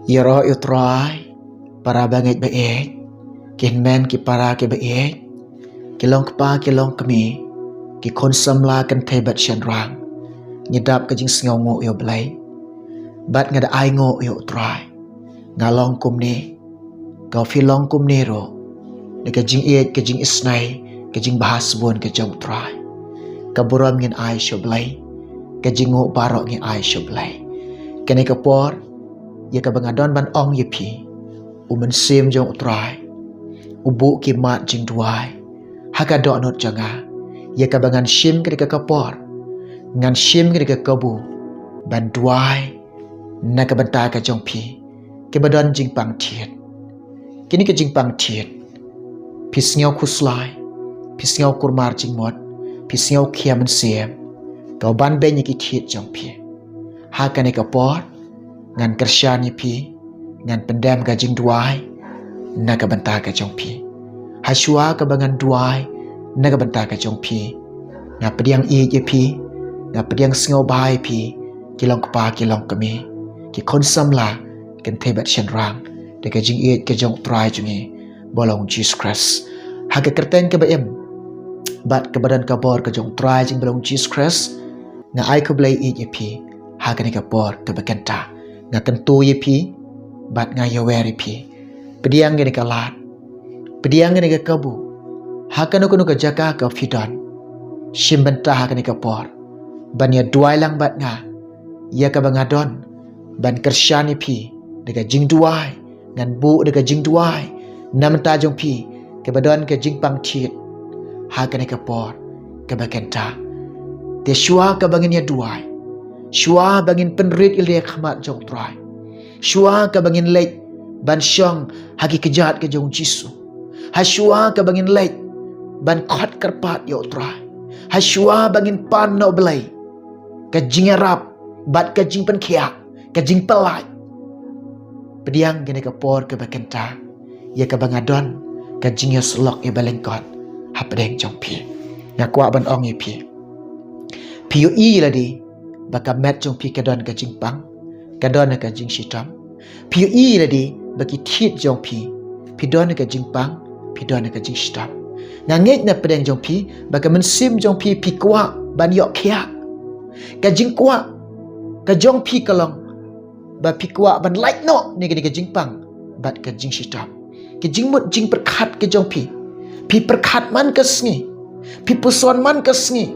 Ya roh utrai para bangit baik kin men ki para ki baik ki long kpa ki long kami ki kon samla kan thai bat shan rang nyedap ka jing sngaw ngo yo blai bat ngada ai ngo yo utrai ngalong kum ni kau fi long kum ni ro ni ka jing iet ka jing isnai ka jing bahas bon ka jong utrai ka buram ngin ai sho blai ka jing ngo barok ngin ai sho blai kene ka por ya ka bangadon ban ong ye pi umen sim jong utrai ubu ki mat jing duai haga do not janga ya ka bangan shim ke ka kapor ngan shim ke ka kabu ban duai na ka banta ka jong pi ke badon jing pang thiet kini ka jing pang thiet pisngau khuslai pisngau kurmar jing mot pisngau khiam siem ka ban be ni ki thiet jong pi ha ka ne ka por ngan kersyan ni pi ngan pendam ka jing duai na ka banta ka jong pi hasua ka bangan duai na ka banta ka jong pi na pediang i je pi na pediang sngo bai pi kilong kpa kilong kami ki konsamla kan thebat shan rang de ka jing i ka jong trai jungi bolong Jesus Christ ha ka kerten ka ba em bat ka badan ka bor ka jong trai jing bolong Jesus Christ na ai ka blai i je pi ha ka ni ka bor ka bakanta nga kentu ye pi bat nga yo weri pi pediang ni ka lat pediang ni ka kabu hakan ko ka jaka ka fidan shimbenta hakan ka por ban ya duai lang bat nga ya ka bangadon ban kersyani pi daga jing duai ngan bu daga jing duai nam ta jong pi ke badon ka jing pang thiet hakan ka por ka bakenta te shua ka bangin ya duai shua bangin penrit ilya khmat jong trai shua ka bangin lek ban syong hagi kejat ke jong jisu hasua ka bangin lek ban khot kerpat yo trai hasua bangin pan no blai ka jing arab bat ka jing pen khia ka jing pelai pediang gene ka por ka bakenta ya ka bangadon ka jing ya slok ya balengkot hapdeng jong pi na kwa ban ong ye pi pi yo i ladi baka met jong pi ka don ka jing pang ka don ka jing shitam pi yo i ladi baki thiet jong pi pi don ka jing pang pi don ka jing shitam na ngek na pedeng jong pi baka men sim jong pi pi kwa ban yok khia ka jing kwa ka jong pi kalong ba pi kwa ban like no ni ka jing pang bat ka jing shitam ka jing mut jing perkhat ka jong pi perkhat man ka sngi pi puson man ka sngi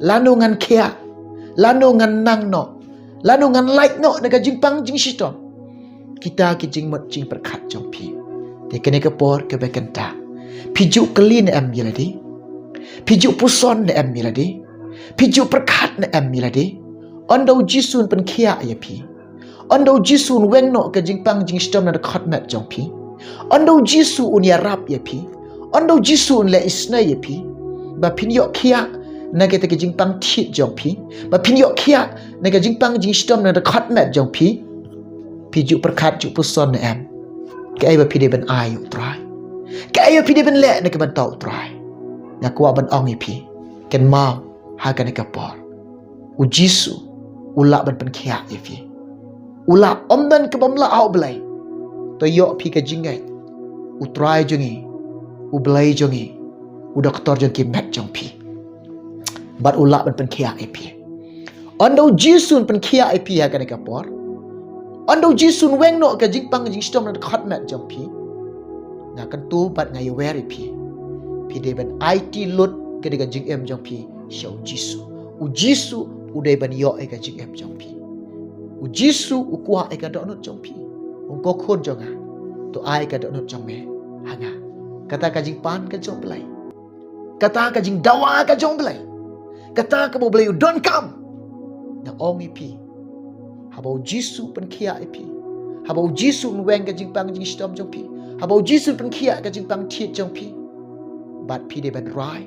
lanu ngan khia lanu ngan nang no lanu ngan like no na ka jing pang jing shitam kita ki jing mut jing perkhat jong pi te kene ka por ka bekenta piju kelin em miladi piju puson em miladi piju perkhat em miladi ondo jisun pen khia ya pi ondo jisun wengno ka jingpang jing stom na khat mat jong pi ondo jisu un ya rap ya pi ondo jisu un le isna ya pi ba pin yo khia na ke te ka jingpang thi jong pi ba pin yo khia na ka jingpang jing stom na khat mat jong pi piju perkhat ju puson em ke ai ba pi de ben ai utrai kaya pi de ben le na ke ban tau trai na kwa ban ong pi ken mau ha ka ne ka por u jisu ula ban pen khia pi ula om dan ke bam la au blai to yo pi ka jingai u trai jongi u blai jongi u doktor jong ki met jong pi bat ula ban pen khia pi ondo jisu pen khia pi ha ka ne ka por ondo jisu weng no ka jingpang jing stom na khat met jong pi na kan tu bat ngai weri pi de ban IT lut ke de jing em jong pi shau jisu u jisu u de ban yo e ka jing em jong pi u jisu u kwa e ka do not jong pi ong ko khon jong a to ai ka do not jong me hanga kata ka jing pan ka jong blai kata ka jing dawa ka jong blai kata ka bo blai u don't come na ong pi habau jisu pen khia pi habau jisu weng ka jing pang jing stom jong pi habau jisu pen khia ka jing pang thiet jong pi bat pi de ban rai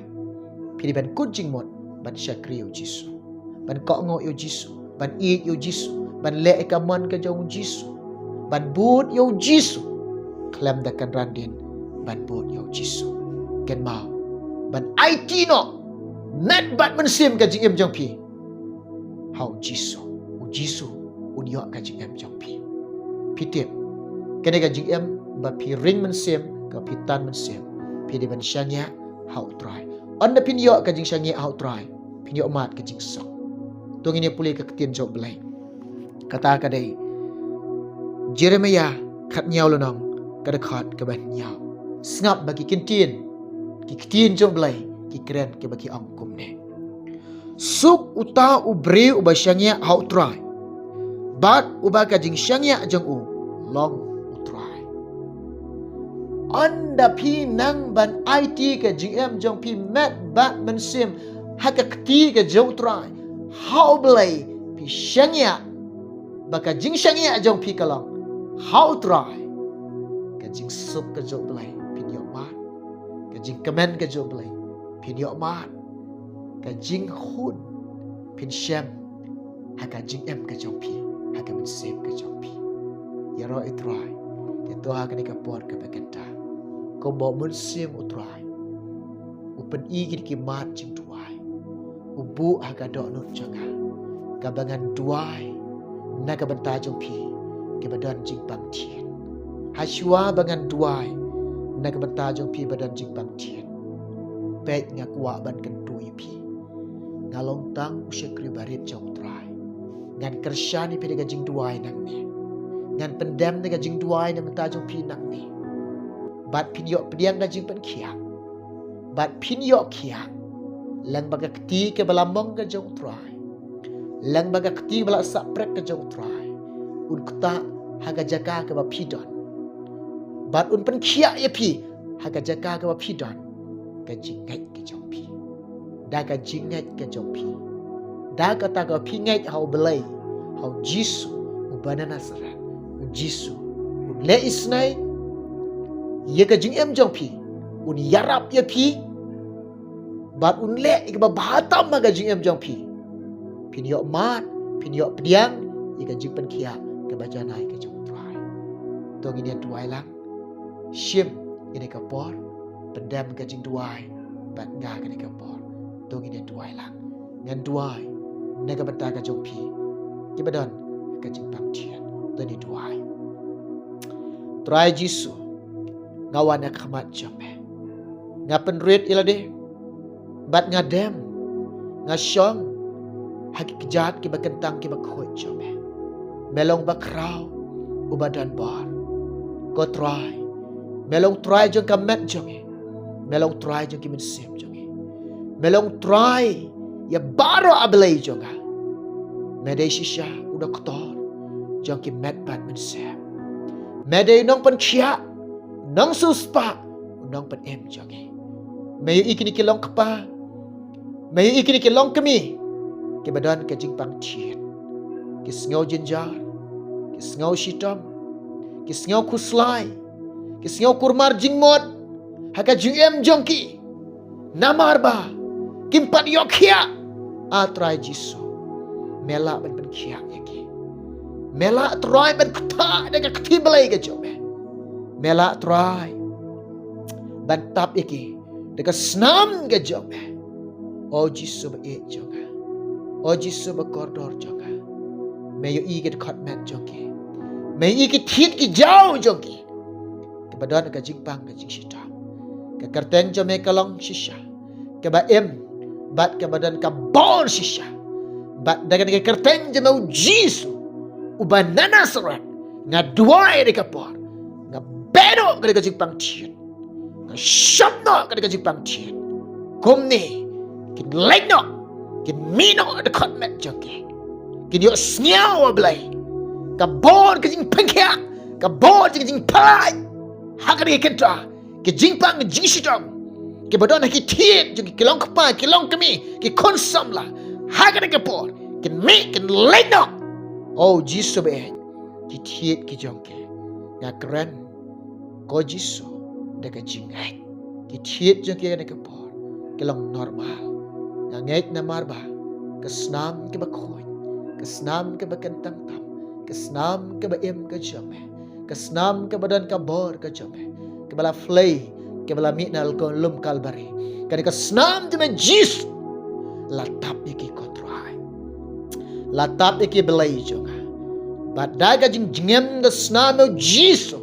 pi de ban kut jing mot ban shakri yo jisu ban ko ngo yo jisu ban eat yo jisu ban le ka man ka jong jisu ban but yo jisu klam da kan randin ban but yo jisu ken mau ban IT no net bat man sim ka jing em jong pi hau jisu u jisu un yo ka jing em jong pi pi tep Kene ka jing em ba pi ring men sem ka pi tan men sem. Pi de ban syangya hau try. Anda pin yo ka jing syangya hau try. Pin yo mat ka jing sok. Tung ini pulih ka ketien jok belai. Kata ka dai. Jeremiah khat nyau lonong ka dekat ka ban nyau. Sngap bagi kintin. Ki ketien jok belai. Ki keren ke bagi angkum ne. Suk uta ubri uba syangya hau try. Bat uba ka jing syangya jong u long utry. Anda pi nang ban IT ka jing em jong pi mat bat men sim haka kti ka jong utry. Hau belai pi syangya baka jing syangya jong pi kalong. Hau try. Ka jing suk ka jong belai pin yo mat. Ka jing kemen ka jong belai pin yo mat. Ka jing hun pin syam haka jing em ka jong pi. Haka men sim ka jong pi. Ya ro itry. Dia toha ka ni ka por ka bakenta. Kau bawa men sim utry. Upen i ki mat jing tuai. Ubu haka dok nut jaga. Kabangan duai. Na ka benta jong pi. Ke badan jing bang tien. Hasyua bangan duai. Na ka benta jong pi badan jing bang tien. Pek ngak wa ban kan tui pi. Ngalong tang usya kribarit jong utry. Ngan kersyani pi daga jing duai nang ni. Ngan pendam daga jing duai na benta jong pi nang ni. Bat pin yok pediang da jing pen kiak. Bat pin yok kiak. Lang baga keti ke balamong ke jong utry. Lang baga keti bala saprek ke jong utry. Un kuta haga jaka ke ba pidon. Bat un pen kiak ye pi haga jaka ke ba pidon. Ka jingat ke jong pi. Da ka jingat ke jong pi. Da kata ka pi ngat hau belai. Hau Jisu ubana Nazaret. Un Jisu un le isnai. Ye ka jing em jong pi. Un yarap ye pi. Bat un le ik ba bahatam ma ka jing em jong pi. Pin yok mat, pin yok pediang, ye ka jing pen kia ke bajanai ke jong utry. Tong ini tuai lang. Shim ini ka por, pendam ka jing tuai. Bat nga ka ni ka por. Tong ini tuai lang. Ngan tuai, ne ka benta ka jong pi. Ki badan ka jing bang tien. Tong ini tuai. Try Jisu. Ngawan nak khamat jome. Ngapen rit ilade. Bat ngadem. Ngasyong. Haki kejat ki bakentang ki bakhoi jome. Melong bakrau ubadan bar. Ko try. Melong try jong kamet jonge. Melong try jong ki mensim jonge. Melong try ya baro ablay jonga. Medai shisha udah kotor. Jong ki met bat mensim. Medai nong pen kia. Nong suspa nong pen em jonge. Mayu ikini kilong kapa. Mayu ikini kilong kami. Ke badan ke jing pang tien. Ke sngau jinjar. Ke sngau shitam. Ke sngau kuslai. Ke sngau kurmar jing mod. Haka jing em jong ki. Namar ba. Kimpat yok kia. Atrai Jisu. Mela ben pen kia ki. Mela try ben kata daga kati belai ke jome. Mela try. Ben tap iki. Daga snam ke jome. O Jisu ba e jonga. O Jisu ba koridor jonga. Mayo i ke dekat mat jongi. Mayo i ke tiet ki jauh jongi. Ke badan ke jingpang ke jing shita. Ke kerteng jome kalong shisha. Ke ba em. Bat ke badan ka bol shisha. Bat daga ke kerteng jome Jisu. Uban Nazaret. Nga duai de kapor. Nga bedo ke jingpang tiet. Nga syapno ke jingpang tiet. Kumni. Kin legno. Kin mino dekat mat jongi. Kin yo sniaw belai. Ka bor ke jing pengkia. Ka bor ke jing palai. Hakari kenta. Ke jing pang jing shitong. Ke badon ki tiet jongi kilong kapa kilong kami ki konsam la. Hakari ke por. Kin mi kin legno. Oh Jisu be. Ki tiet ki jongi. Nga keren. Ko Jisu deka jing ai. Ki tiet jongi ne ke por. Kilong normal. Ngait na marba, kesnam ke bakoy, kesnam ke bakentang tam, kesnam ke baim ke jome, kesnam ke badan kabor ke jome, ke bala flay, ke bala mitnal ko lum kalbari, kani kesnam jome Jisu, latap iki kotrai, latap iki belai jonga, badaga jing jingem kesnam Jisu,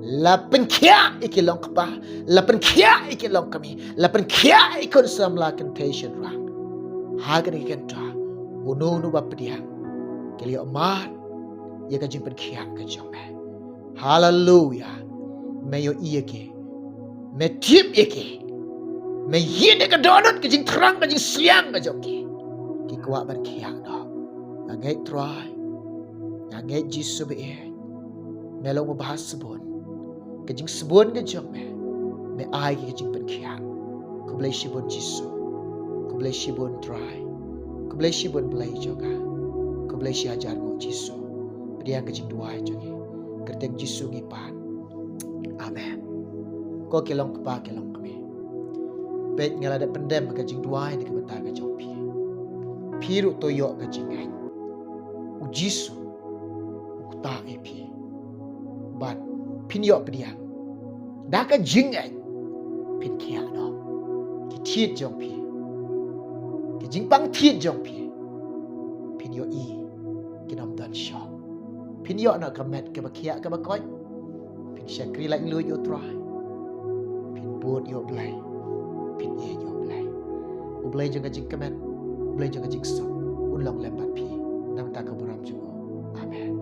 lapen kia ikilong kapa, lapen kia ikilong kami, lapen kia ikon samla temptation rang. Hagan ikenta, unu nu bapdiang, kili omat, ia kajing pen kia kajong me. Hallelujah, me yo iya ke, me tip ke, me yede ka donut kajing terang kajing siang kajong ke. Ki kuat ban kia no, ngai try, ngai jisu be, melong bahas sebon. Kajing sebon kajong me ai kajing pen kia. Ku boleh sibon jisu, ku boleh sibon try, ku boleh sibon belai juga, ku boleh si ajar mo jisu. Dia kajing dua jogi, kerteng jisu ngipan. Amen. Ko kelong kepa kelong kami. Pet ngalada pendem kajing dua ni kebentar kajong pi. Piru toyo kajing ai. U jisu ukta epi. Ban pinyo pediang. Dah kajing ai. Pin kia no. Ki tiet jong pi. Kajing pang tiet jong pi. Pinyo i kinam dan syok. Pinyo nak kemet ke bakia ke bakoi. Pin syakri lai lu yo try. Pin buat yo belai. Pin ye yo belai. U belai jeng kajing kemet. U belai jeng kajing sok. Unlong lembat pi. Nam tak keburam juga. Amen.